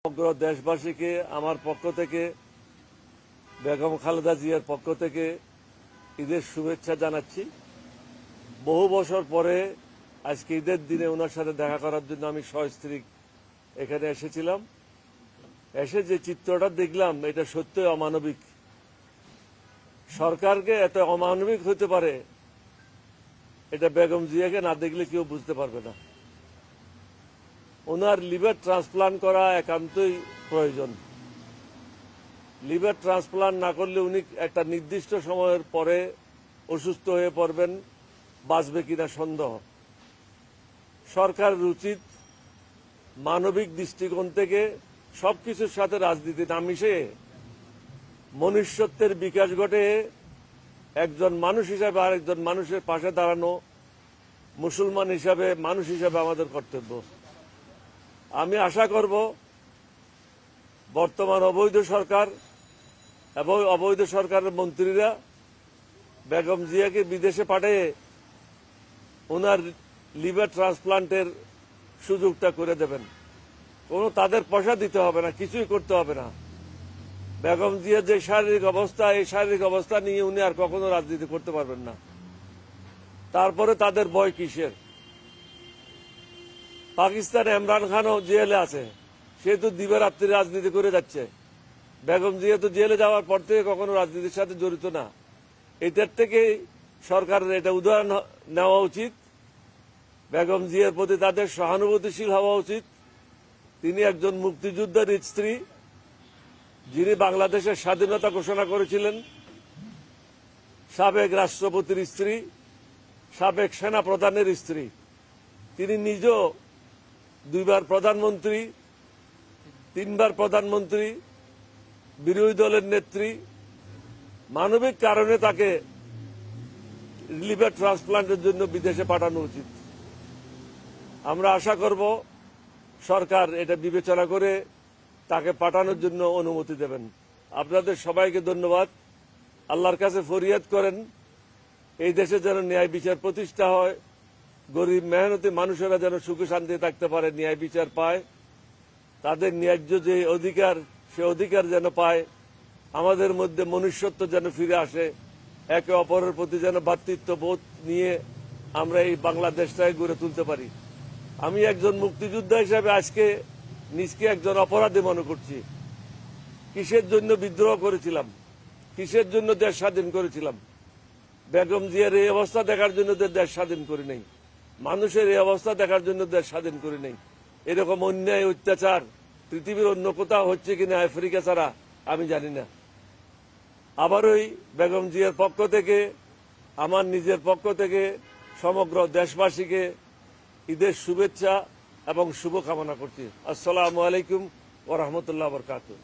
সমগ্র দেশবাসীকে আমার পক্ষ থেকে, বেগম খালেদা জিয়ার পক্ষ থেকে ঈদের শুভেচ্ছা জানাচ্ছি। বহু বছর পরে আজকে ঈদের দিনে ওনার সাথে দেখা করার জন্য আমি সস্ত্রীক এখানে এসেছিলাম। এসে যে চিত্রটা দেখলাম, এটা সত্যই অমানবিক। সরকারকে এত অমানবিক হতে পারে, এটা বেগম জিয়াকে না দেখলে কেউ বুঝতে পারবে না। ওনার লিভার ট্রান্সপ্লান্ট করা একান্তই প্রয়োজন। লিভার ট্রান্সপ্লান্ট না করলে উনি একটা নির্দিষ্ট সময়ের পরে অসুস্থ হয়ে পড়বেন, বাঁচবে কিনা সন্দেহ। সরকারের উচিত মানবিক দৃষ্টিকোণ থেকে সবকিছুর সাথে রাজনীতি না মিশে মনুষ্যত্বের বিকাশ ঘটে একজন মানুষ হিসাবে আরেকজন মানুষের পাশে দাঁড়ানো মুসলমান হিসাবে, মানুষ হিসাবে আমাদের কর্তব্য। আমি আশা করব বর্তমান অবৈধ সরকার এবং অবৈধ সরকারের মন্ত্রীরা বেগম জিয়াকে বিদেশে পাঠিয়ে ওনার লিভার ট্রান্সপ্লান্টের সুযোগটা করে দেবেন। কোনো তাদের পয়সা দিতে হবে না, কিছুই করতে হবে না। বেগম জিয়ার যে শারীরিক অবস্থা, এই শারীরিক অবস্থা নিয়ে উনি আর কখনো রাজনীতি করতে পারবেন না। তারপরে তাদের ভয় কিসের? পাকিস্তানে ইমরান খানও জেলে আছে, সে তো দিবারাত্রি রাজনীতি করে যাচ্ছে। বেগম জিয়া তো জেলে যাওয়ার পর থেকে কখনো রাজনীতির সাথে জড়িত না। এটার থেকে সরকারের এটা উদাহরণ নেওয়া উচিত। বেগম জিয়ার প্রতি তাদের সহানুভূতিশীল হওয়া উচিত। তিনি একজন মুক্তিযোদ্ধার স্ত্রী, যিনি বাংলাদেশের স্বাধীনতা ঘোষণা করেছিলেন, সাবেক রাষ্ট্রপতির স্ত্রী, সাবেক সেনা প্রধানের স্ত্রী। তিনি নিজেও 2 বার প্রধানমন্ত্রী, 3 বার প্রধানমন্ত্রী, বিরোধী দলের নেত্রী। মানবিক কারণে তাকে লিভার ট্রান্সপ্লান্টের জন্য বিদেশে পাঠানো উচিত। আমরা আশা করব সরকার এটা বিবেচনা করে তাকে পাঠানোর জন্য অনুমতি দেবেন। আপনাদের সবাইকে ধন্যবাদ। আল্লাহর কাছে ফরিয়াদ করেন এই দেশে যেন ন্যায় বিচার প্রতিষ্ঠা হয়, গরিব মেহনতি মানুষেরা যেন সুখে শান্তি থাকতে পারে, ন্যায় বিচার পায়, তাদের ন্যায্য যে অধিকার, সে অধিকার যেন পায়, আমাদের মধ্যে মনুষ্যত্ব যেন ফিরে আসে, একে অপরের প্রতি যেন ভ্রাতৃত্ববোধ নিয়ে আমরা এই বাংলাদেশটাকে গড়ে তুলতে পারি। আমি একজন মুক্তিযোদ্ধা হিসেবে আজকে নিজকে একজন অপরাধী মনে করছি। কিসের জন্য বিদ্রোহ করেছিলাম, কিসের জন্য দেশ স্বাধীন করেছিলাম? বেগম জিয়ার এই অবস্থা দেখার জন্য দেশ স্বাধীন করি নাই, মানুষের এই অবস্থা দেখার জন্য দেশ স্বাধীন করি নাই। এরকম অন্যায় অত্যাচার পৃথিবীর অন্য কোথাও হচ্ছে কিনা আফ্রিকা ছাড়া আমি জানি না। আবারই বেগম জিয়ার পক্ষ থেকে, আমার নিজের পক্ষ থেকে সমগ্র দেশবাসীকে ঈদের শুভেচ্ছা এবং শুভকামনা করছি। আসসালামু আলাইকুম ওয়া রাহমাতুল্লাহি ওয়া বারাকাতুহু।